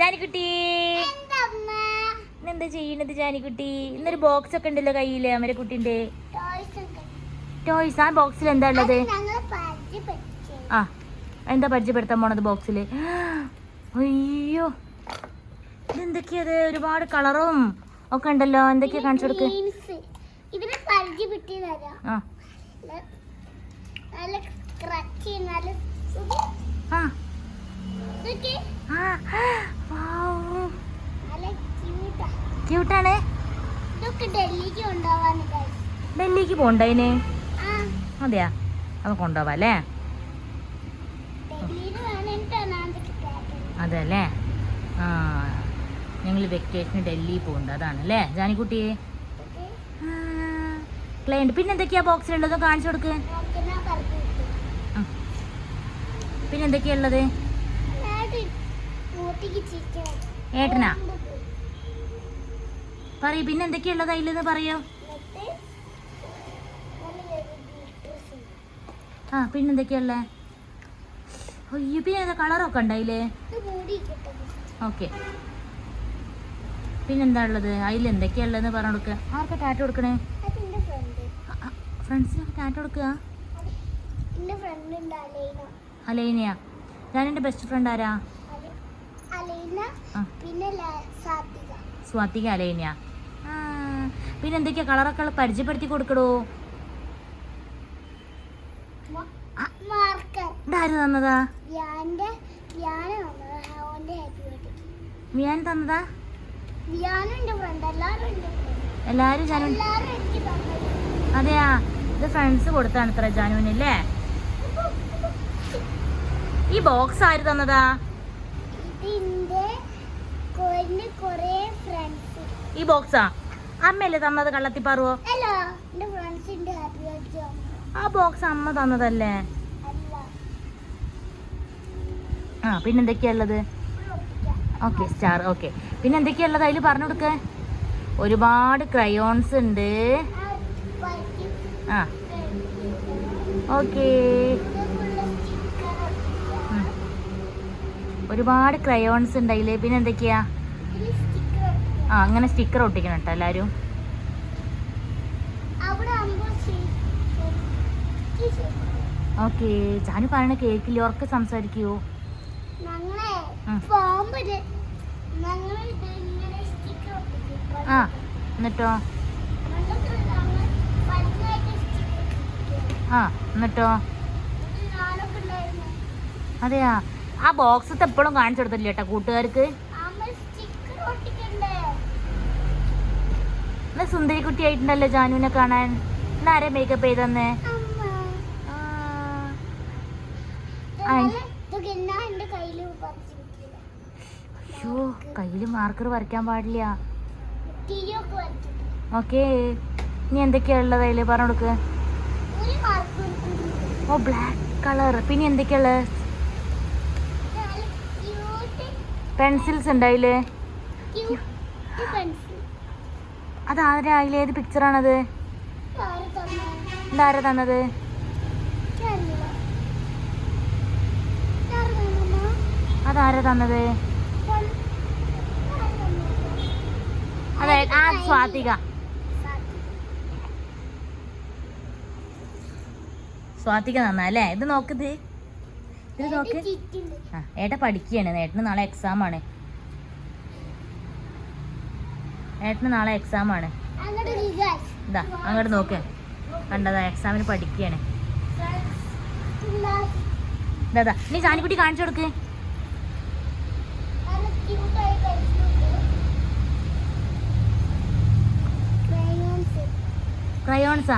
ജാനിക്കുട്ടി എന്താ ചെയ്യണത് ജാനിക്കുട്ടി? ഇന്നൊരു ബോക്സ് ഒക്കെ ഉണ്ടല്ലോ കയ്യില് അമരക്കുട്ടിന്റെ ടോയ്സ്. ആ ബോക്സിൽ എന്താ ഉള്ളത്? ആ എന്താ പരിചയപ്പെടുത്താൻ പോണത് ബോക്സില്? അയ്യോ ഇതെന്തൊക്കെയത്? ഒരുപാട് കളറും ഒക്കെ ഉണ്ടല്ലോ. എന്തൊക്കെയാ കാണിച്ചു കൊടുക്ക്. ക്യൂട്ടാണ്. ഡൽഹിക്ക് പോണ്ടതിന്? അതെയാ, അത് കൊണ്ടുപോവാ അല്ലേ? അതല്ലേ. ആ ഞങ്ങൾ വെക്കേഷന് ഡൽഹി പോകുന്നുണ്ട്, അതാണ് അല്ലേ ജാനിക്കുട്ടിയെ? ക്ലൈൻറ്റ് പിന്നെ എന്തൊക്കെയാ ബോക്സിലുള്ളത്? കാണിച്ചു കൊടുക്ക്. പിന്നെ എന്തൊക്കെയാ ഉള്ളത്? ഏട്ടനാ പറയൂ, പിന്നെ എന്തൊക്കെയാ ഉള്ളത് അതിലെന്ന് പറയോ? ആ പിന്നെ എന്തൊക്കെയാ ഉള്ളത്? അയ്യോ പിന്നെ ഏതാ കളറൊക്കെ ഉണ്ടായില്ലേ? ഓക്കെ, പിന്നെന്താ ഉള്ളത്? അതിലെന്തൊക്കെയാ ഉള്ളതെന്ന് പറഞ്ഞു കൊടുക്കുക. ആർക്കാ ടാറ്റ കൊടുക്കണേ? ഫ്രണ്ട്സിനൊക്കെ ടാറ്റ കൊടുക്കുക. അലൈനയാ? ഞാൻ എൻ്റെ ബെസ്റ്റ് ഫ്രണ്ട് ആരാ? സ്വാതിക, അലൈനയാ? പിന്നെ എന്തൊക്കെയാ കളറൊക്കെ പരിചയപ്പെടുത്തി കൊടുക്കടോ. ഇതാര് തന്നതാ? വിയാൻ തന്നതാ? എല്ലാരും ജാനു? അതെയാ, ഇത് ഫ്രണ്ട്സ് കൊടുത്താണ് ഇത്ര ജാനുവിനല്ലേ? ഈ ബോക്സ് ആര് തന്നതാ? ഈ ബോക്സാ അമ്മയല്ലേ തന്നത്? കള്ളത്തിപ്പാറുവോ? ആ ബോക്സ് അമ്മ തന്നതല്ലേ? ആ പിന്നെന്തൊക്കെയാ ഉള്ളത്? Okay star. ഓക്കെ, പിന്നെ എന്തൊക്കെയാ ഉള്ളത് അതിൽ പറഞ്ഞു കൊടുക്ക. ഒരുപാട് ക്രയോൺസ് ഉണ്ട്. ആ ഓക്കേ, ഒരുപാട് ക്രയോൺസ് ഉണ്ട് അതിൽ. പിന്നെ എന്തൊക്കെയാ? ആ അങ്ങനെ സ്റ്റിക്കർ ഒട്ടിക്കണം കേട്ടോ എല്ലാവരും. ഓക്കെ, ജാനു പറയണ കേക്കില്ല, ഉറക്കെ സംസാരിക്കൂ. ആ എന്നിട്ടോ? ആ എന്നിട്ടോ? അതെയാ, ആ ബോക്സത്തെ എപ്പോഴും കാണിച്ചു കൊടുത്തില്ല കേട്ടോ കൂട്ടുകാർക്ക്. എന്നാ സുന്ദരി കുട്ടി ആയിട്ടുണ്ടല്ലോ ജാനുവിനെ കാണാൻ. എന്നാരെ മേക്കപ്പ് ചെയ്തന്നേ? അയ്യോ, കയ്യില് മാർക്കർ വരയ്ക്കാൻ പാടില്ല. ഓക്കേ, ഇനി എന്തൊക്കെയാ ഉള്ളത് അതില് പറഞ്ഞു കൊടുക്ക്. ഓ ബ്ലാക്ക് കളർ. പിന്നെ എന്തൊക്കെയാ ഉള്ളത്? പെൻസിൽസ് ഉണ്ട് അതില്. അതാരാ? അതിലേത് പിക്ചറാണത്? ഇതാരാ തന്നത്? അതാരാ തന്നത്? അതെ, ആ സ്വാതിക. സ്വാതിക തന്നല്ലേ? ഇത് നോക്കത്, ഇത് നോക്ക്. ആ ഏട്ട പഠിക്കുകയാണ്. ഏട്ടന് നാളെ എക്സാം ആണ്. ഏട്ടന് നാളെ എക്സാം ആണ്. ഇതാ അങ്ങോട്ട് നോക്ക്, കണ്ടതാ എക്സാമിന് പഠിക്കുകയാണ്. ഇതാ നീ ജാനിക്കുട്ടി കാണിച്ചു കൊടുക്ക്. ക്രയോൺസാ?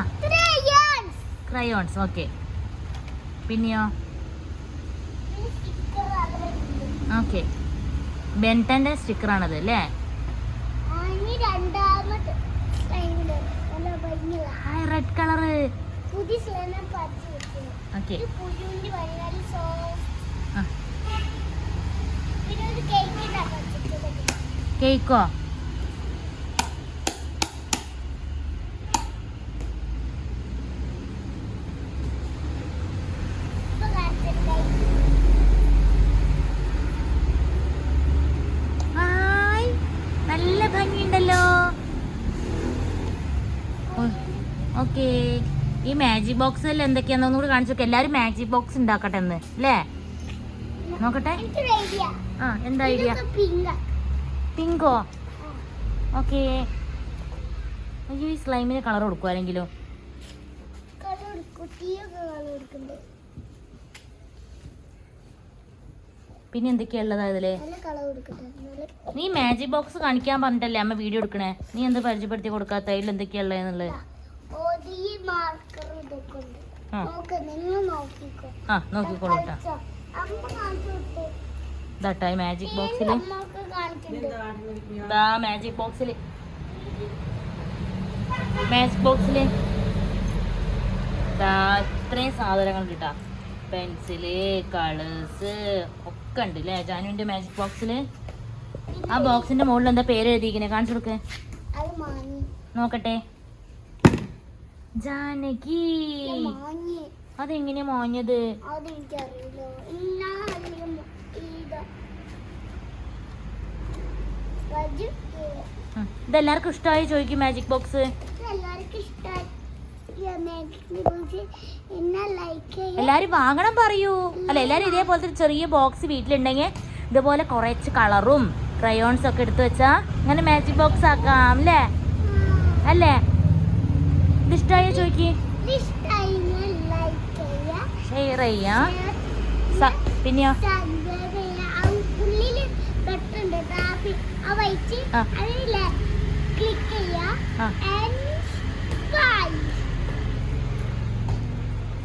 ക്രയോൺസ്. ഓക്കെ, പിന്നെയോ? ഓക്കെ, ബെൻടന്റെ സ്റ്റിക്കറാണത് അല്ലേ? Red colour. ഓക്കെ, കേക്കോ? ഓക്കെ. ഈ മാജിക് ബോക്സിൽ എന്തൊക്കെയാന്ന് ഒന്നുകൂടി കാണിച്ചു നോക്കെ. എല്ലാരും മാജിക് ബോക്സ് ഉണ്ടാക്കട്ടെ എന്ന് അല്ലേ? നോക്കട്ടെ. ആ എന്താ ഐഡിയ? പിങ്കോ? ഓക്കെ. അയ്യോ ഈ സ്ലൈമിന് കളർ കൊടുക്കും ആരെങ്കിലും? പിന്നെ എന്തൊക്കെയാ ഉള്ളത് അതില്? നീ മാജിക് ബോക്സ് കാണിക്കാൻ പറഞ്ഞിട്ടല്ലേ അമ്മ വീഡിയോ എടുക്കണേ? നീ എന്ത് പരിചയപ്പെടുത്തി കൊടുക്കാത്ത? അതിൽ എന്തൊക്കെയാ ഉള്ളതെന്നുള്ളത്? ആ നോക്കിക്കോളൂ കേട്ടോ. മാജിക് ബോക്സില് ഇത്രയും സാധനങ്ങൾ കിട്ടാ. പെൻസില്, കളേഴ്സ് ഒക്കെ ഉണ്ട് അല്ലേ ജാനുവിന്റെ മാജിക് ബോക്സില്? ആ ബോക്സിന്റെ മുകളിൽ എന്താ പേര് എഴുതിയിരിക്കണേ? കാണിച്ചു കൊടുക്ക് നോക്കട്ടെ. ജാനകി. അതെങ്ങനെയാ മാഞ്ഞത്? ഇതെല്ലാവർക്കും ഇഷ്ടമായി ചോദിക്കും മാജിക് ബോക്സ്? എല്ലാരും വാങ്ങണം പറയൂ. അല്ല എല്ലാരും ഇതേപോലത്തെ ചെറിയ ബോക്സ് വീട്ടിലുണ്ടെങ്കിൽ ഇതുപോലെ കുറച്ച് കളറും ക്രയോൺസ് ഒക്കെ എടുത്തു വെച്ചാ അങ്ങനെ മാജിക് ബോക്സ് ആക്കാം അല്ലേ? അല്ലേ? ഇത് ഇഷ്ടമായോ ചോദിക്ക്. ഷെയർ ചെയ്യാ. പിന്നെയോ? ക്ലിക്ക് ചെയ്യാ.